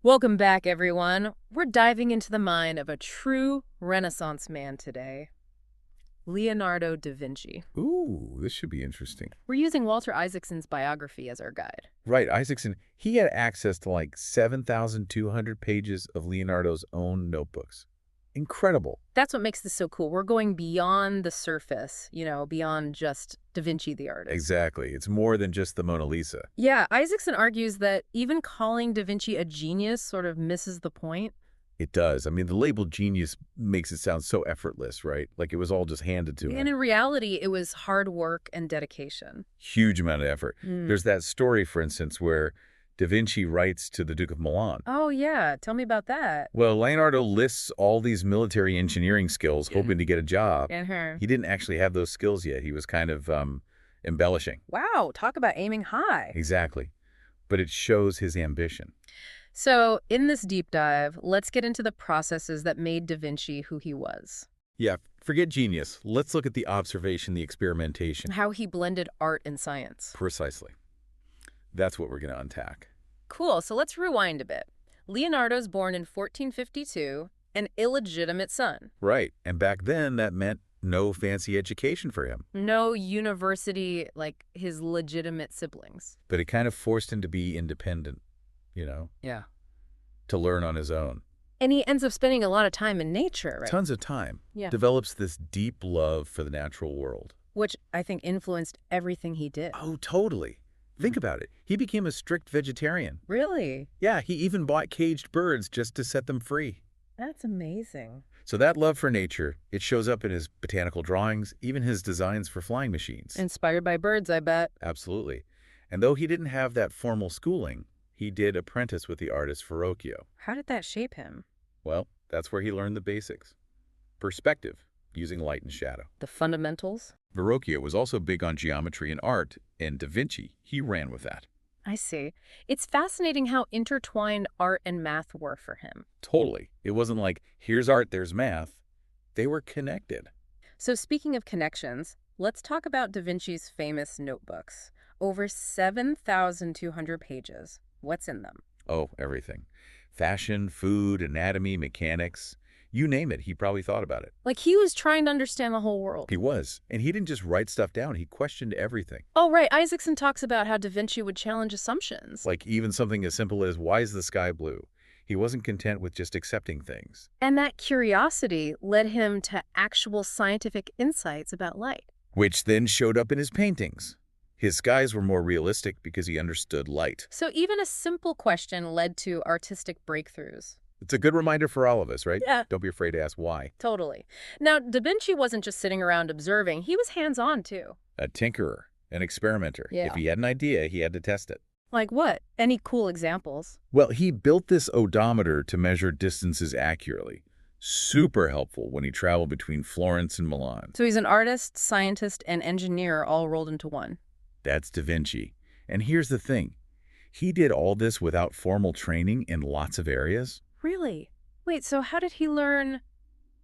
Welcome back, everyone. We're diving into the mind of a true Renaissance man today, Leonardo da Vinci. Ooh, this should be interesting. We're using Walter Isaacson's biography as our guide. Right, Isaacson, he had access to like 7,200 pages of Leonardo's own notebooks. Incredible. That's what makes this so cool. We're going beyond the surface, beyond just Da Vinci the artist. Exactly. It's more than just the Mona Lisa. Yeah, Isaacson argues that even calling Da Vinci a genius sort of misses the point. It does. I mean, the label genius makes it sound so effortless, right? Like it was all just handed to him. And in reality, it was hard work and dedication. Huge amount of effort. There's that story, for instance, where Da Vinci writes to the Duke of Milan. Oh, yeah. Tell me about that. Well, Leonardo lists all these military engineering skills, hoping to get a job. He didn't actually have those skills yet. He was kind of embellishing. Wow, talk about aiming high. Exactly. But it shows his ambition. So, in this deep dive, let's get into the processes that made Da Vinci who he was. Yeah, forget genius. Let's look at the observation, the experimentation. How he blended art and science. Precisely. That's what we're going to unpack. Cool, so let's rewind a bit. Leonardo's born in 1452, an illegitimate son. Right, and back then that meant no fancy education for him. No university like his legitimate siblings. But it kind of forced him to be independent, Yeah. to learn on his own. And he ends up spending a lot of time in nature, right? Tons of time. Yeah. Develops this deep love for the natural world. Which I think influenced everything he did. Oh, totally. Think about it. He became a strict vegetarian. Really? Yeah, he even bought caged birds just to set them free. That's amazing. So that love for nature, it shows up in his botanical drawings, even his designs for flying machines. Inspired by birds, I bet. Absolutely. And though he didn't have that formal schooling, he did apprentice with the artist Verrocchio. How did that shape him? Well, that's where he learned the basics. Perspective, using light and shadow. The fundamentals? Verrocchio was also big on geometry and art, and Da Vinci, he ran with that. I see. It's fascinating how intertwined art and math were for him. Totally. It wasn't like, here's art, there's math. They were connected. So speaking of connections, let's talk about Da Vinci's famous notebooks. Over 7,200 pages. What's in them? Oh, everything. Fashion, food, anatomy, mechanics. You name it, he probably thought about it. Like he was trying to understand the whole world. He was. And he didn't just write stuff down, he questioned everything. Oh, right. Isaacson talks about how Da Vinci would challenge assumptions. Like even something as simple as, why is the sky blue? He wasn't content with just accepting things. And that curiosity led him to actual scientific insights about light. Which then showed up in his paintings. His skies were more realistic because he understood light. So even a simple question led to artistic breakthroughs. It's a good reminder for all of us, right? Yeah. Don't be afraid to ask why. Totally. Now, Da Vinci wasn't just sitting around observing. He was hands-on, too. A tinkerer, an experimenter. Yeah. If he had an idea, he had to test it. Like what? Any cool examples? Well, he built this odometer to measure distances accurately. Super helpful when he traveled between Florence and Milan. So he's an artist, scientist, and engineer all rolled into one. That's Da Vinci. And here's the thing. He did all this without formal training in lots of areas. Really? Wait, so how did he learn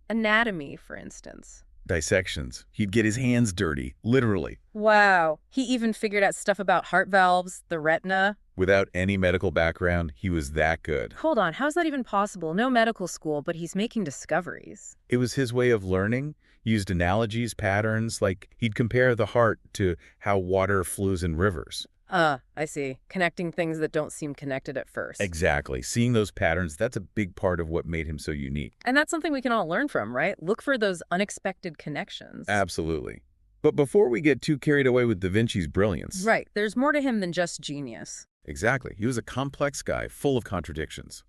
anatomy, for instance? Dissections. He'd get his hands dirty, literally. Wow. He even figured out stuff about heart valves, the retina. Without any medical background, he was that good. Hold on, how's that even possible? No medical school, but he's making discoveries. It was his way of learning, used analogies, patterns, like he'd compare the heart to how water flows in rivers. I see. Connecting things that don't seem connected at first. Exactly. Seeing those patterns, that's a big part of what made him so unique. And that's something we can all learn from, right? Look for those unexpected connections. Absolutely. But before we get too carried away with Da Vinci's brilliance... Right. There's more to him than just genius. Exactly. He was a complex guy, full of contradictions.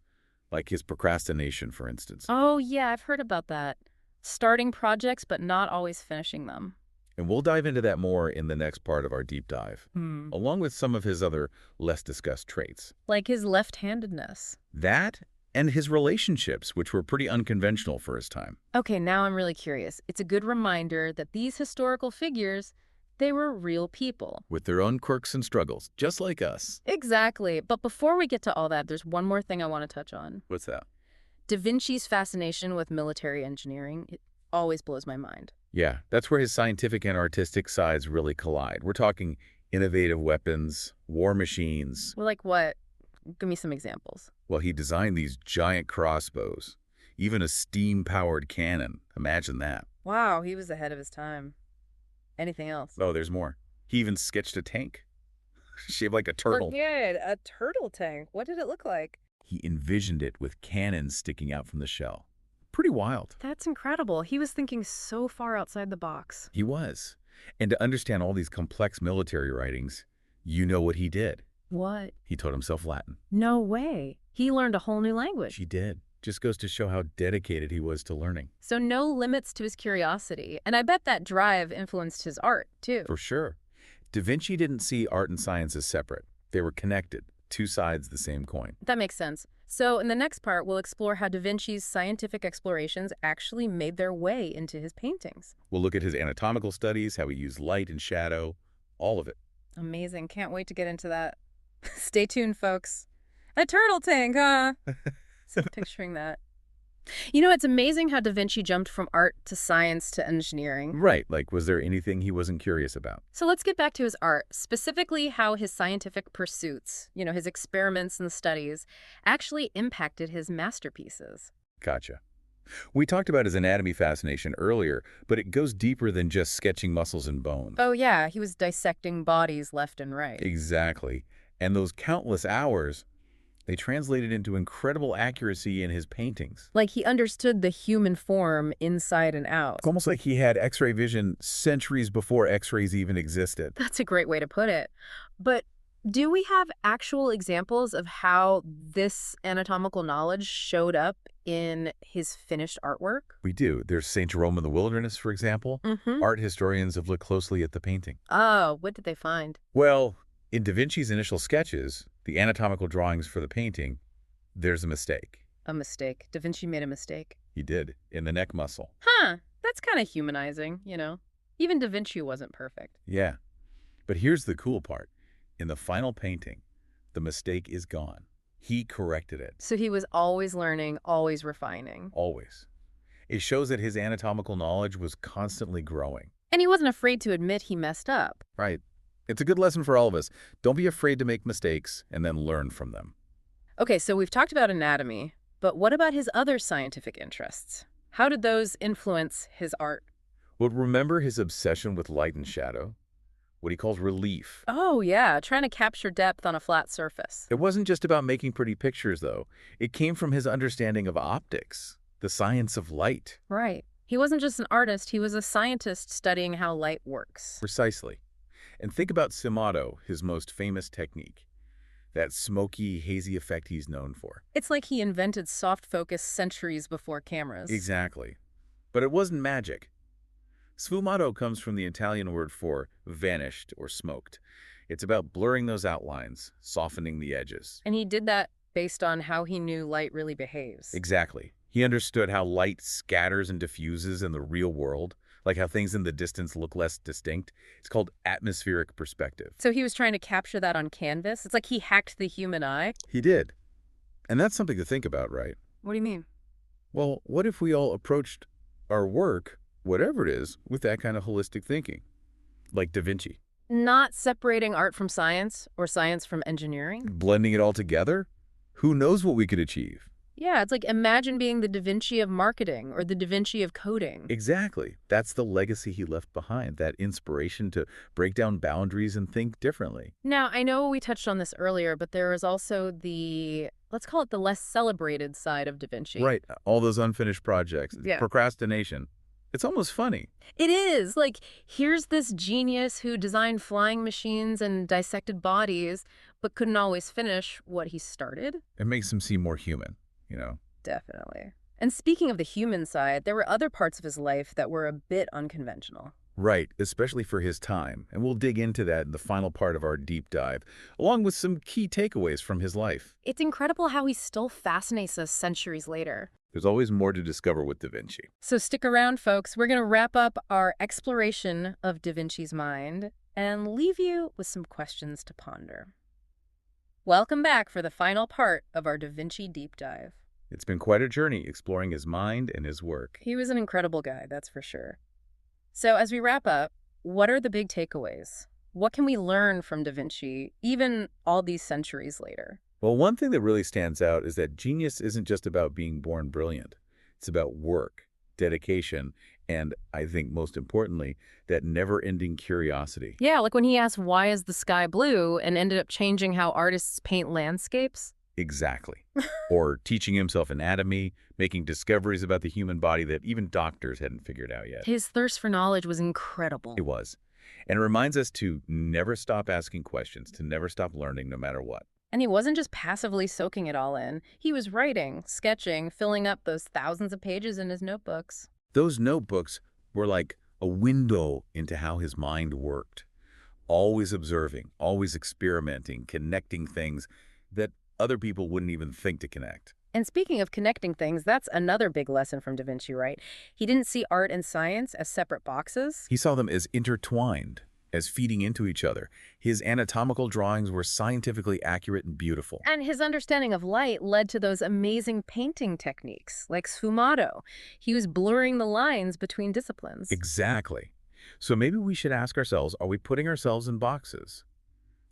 Like his procrastination, for instance. Oh, yeah, I've heard about that. Starting projects, but not always finishing them. And we'll dive into that more in the next part of our deep dive, along with some of his other less discussed traits. Like his left-handedness. That and his relationships, which were pretty unconventional for his time. Okay, now I'm really curious. It's a good reminder that these historical figures, they were real people. With their own quirks and struggles, just like us. Exactly. But before we get to all that, there's one more thing I want to touch on. What's that? Da Vinci's fascination with military engineering, it always blows my mind. Yeah, that's where his scientific and artistic sides really collide. We're talking innovative weapons, war machines. Well, like what? Give me some examples. Well, he designed these giant crossbows, even a steam-powered cannon. Imagine that. Wow, he was ahead of his time. Anything else? Oh, there's more. He even sketched a tank, shaped like a turtle. Forget a turtle tank. What did it look like? He envisioned it with cannons sticking out from the shell. Pretty wild. That's incredible. He was thinking so far outside the box. He was. And to understand all these complex military writings, you know what he did. What? He taught himself Latin. No way. He learned a whole new language. He did. Just goes to show how dedicated he was to learning. So no limits to his curiosity. And I bet that drive influenced his art, too. For sure. Da Vinci didn't see art and science as separate. They were connected, two sides of the same coin. That makes sense. So in the next part, we'll explore how Da Vinci's scientific explorations actually made their way into his paintings. We'll look at his anatomical studies, how he used light and shadow, all of it. Amazing. Can't wait to get into that. Stay tuned, folks. A turtle tank, huh? So picturing that. You know, it's amazing how Da Vinci jumped from art to science to engineering. Right. Like, was there anything he wasn't curious about? So let's get back to his art, specifically how his scientific pursuits, his experiments and studies, actually impacted his masterpieces. Gotcha. We talked about his anatomy fascination earlier, but it goes deeper than just sketching muscles and bones. Oh, yeah. He was dissecting bodies left and right. Exactly. And those countless hours, they translated into incredible accuracy in his paintings. Like he understood the human form inside and out. It's almost like he had X-ray vision centuries before X-rays even existed. That's a great way to put it. But do we have actual examples of how this anatomical knowledge showed up in his finished artwork? We do. There's St. Jerome in the Wilderness, for example. Art historians have looked closely at the painting. Oh, what did they find? Well, in Da Vinci's initial sketches, the anatomical drawings for the painting, there's a mistake. A mistake. Da Vinci made a mistake. He did, in the neck muscle. Huh. That's kind of humanizing, Even Da Vinci wasn't perfect. Yeah. But here's the cool part. In the final painting, the mistake is gone. He corrected it. So he was always learning, always refining. Always. It shows that his anatomical knowledge was constantly growing. And he wasn't afraid to admit he messed up. Right. It's a good lesson for all of us. Don't be afraid to make mistakes and then learn from them. Okay, so we've talked about anatomy, but what about his other scientific interests? How did those influence his art? Well, remember his obsession with light and shadow? What he calls relief. Oh, yeah, trying to capture depth on a flat surface. It wasn't just about making pretty pictures, though. It came from his understanding of optics, the science of light. Right. He wasn't just an artist, he was a scientist studying how light works. Precisely. And think about Simato, his most famous technique. That smoky, hazy effect he's known for. It's like he invented soft focus centuries before cameras. Exactly. But it wasn't magic. Sfumato comes from the Italian word for vanished or smoked. It's about blurring those outlines, softening the edges. And he did that based on how he knew light really behaves. Exactly. He understood how light scatters and diffuses in the real world, like how things in the distance look less distinct. It's called atmospheric perspective. So he was trying to capture that on canvas? It's like he hacked the human eye? He did. And that's something to think about, right? What do you mean? Well, what if we all approached our work, whatever it is, with that kind of holistic thinking? Like Da Vinci. Not separating art from science or science from engineering? Blending it all together? Who knows what we could achieve? Yeah, it's like imagine being the Da Vinci of marketing or the Da Vinci of coding. Exactly. That's the legacy he left behind, that inspiration to break down boundaries and think differently. Now, I know we touched on this earlier, but there is also the, let's call it the less celebrated side of Da Vinci. Right. All those unfinished projects. Yeah. Procrastination. It's almost funny. It is. Like, here's this genius who designed flying machines and dissected bodies, but couldn't always finish what he started. It makes him seem more human. Definitely. And speaking of the human side, there were other parts of his life that were a bit unconventional. Right, especially for his time. And we'll dig into that in the final part of our deep dive, along with some key takeaways from his life. It's incredible how he still fascinates us centuries later. There's always more to discover with Da Vinci. So stick around, folks. We're going to wrap up our exploration of Da Vinci's mind and leave you with some questions to ponder. Welcome back for the final part of our Da Vinci deep dive. It's been quite a journey exploring his mind and his work. He was an incredible guy, that's for sure. So as we wrap up, what are the big takeaways? What can we learn from Da Vinci, even all these centuries later? Well, one thing that really stands out is that genius isn't just about being born brilliant. It's about work, dedication, and I think most importantly, that never-ending curiosity. Yeah, like when he asked, why is the sky blue, and ended up changing how artists paint landscapes. Exactly. Or teaching himself anatomy, making discoveries about the human body that even doctors hadn't figured out yet. His thirst for knowledge was incredible. It was. And it reminds us to never stop asking questions, to never stop learning no matter what. And he wasn't just passively soaking it all in. He was writing, sketching, filling up those thousands of pages in his notebooks. Those notebooks were like a window into how his mind worked. Always observing, always experimenting, connecting things that other people wouldn't even think to connect. And speaking of connecting things, that's another big lesson from Da Vinci, right? He didn't see art and science as separate boxes. He saw them as intertwined, as feeding into each other. His anatomical drawings were scientifically accurate and beautiful. And his understanding of light led to those amazing painting techniques, like sfumato. He was blurring the lines between disciplines. Exactly. So maybe we should ask ourselves, are we putting ourselves in boxes?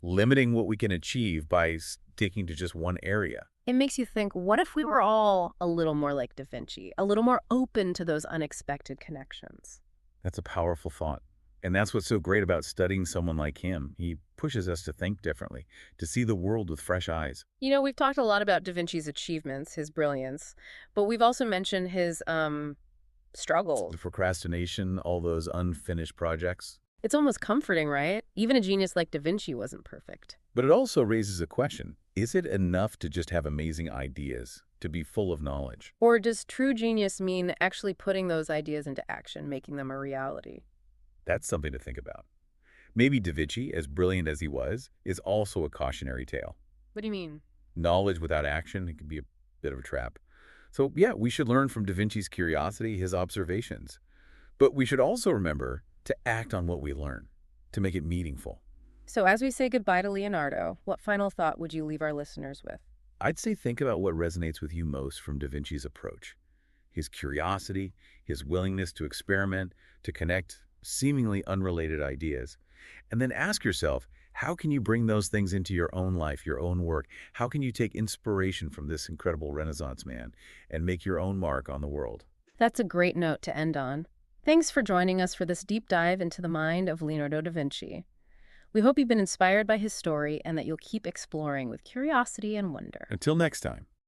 Limiting what we can achieve by sticking to just one area? It makes you think, what if we were all a little more like Da Vinci, a little more open to those unexpected connections? That's a powerful thought. And that's what's so great about studying someone like him. He pushes us to think differently, to see the world with fresh eyes. You know, we've talked a lot about Da Vinci's achievements, his brilliance, but we've also mentioned his struggles. The procrastination, all those unfinished projects. It's almost comforting, right? Even a genius like Da Vinci wasn't perfect. But it also raises a question. Is it enough to just have amazing ideas, to be full of knowledge? Or does true genius mean actually putting those ideas into action, making them a reality? That's something to think about. Maybe Da Vinci, as brilliant as he was, is also a cautionary tale. What do you mean? Knowledge without action, it can be a bit of a trap. So yeah, we should learn from Da Vinci's curiosity, his observations. But we should also remember to act on what we learn, to make it meaningful. So as we say goodbye to Leonardo, what final thought would you leave our listeners with? I'd say think about what resonates with you most from Da Vinci's approach. His curiosity, his willingness to experiment, to connect seemingly unrelated ideas. And then ask yourself, how can you bring those things into your own life, your own work? How can you take inspiration from this incredible Renaissance man and make your own mark on the world? That's a great note to end on. Thanks for joining us for this deep dive into the mind of Leonardo da Vinci. We hope you've been inspired by his story and that you'll keep exploring with curiosity and wonder. Until next time.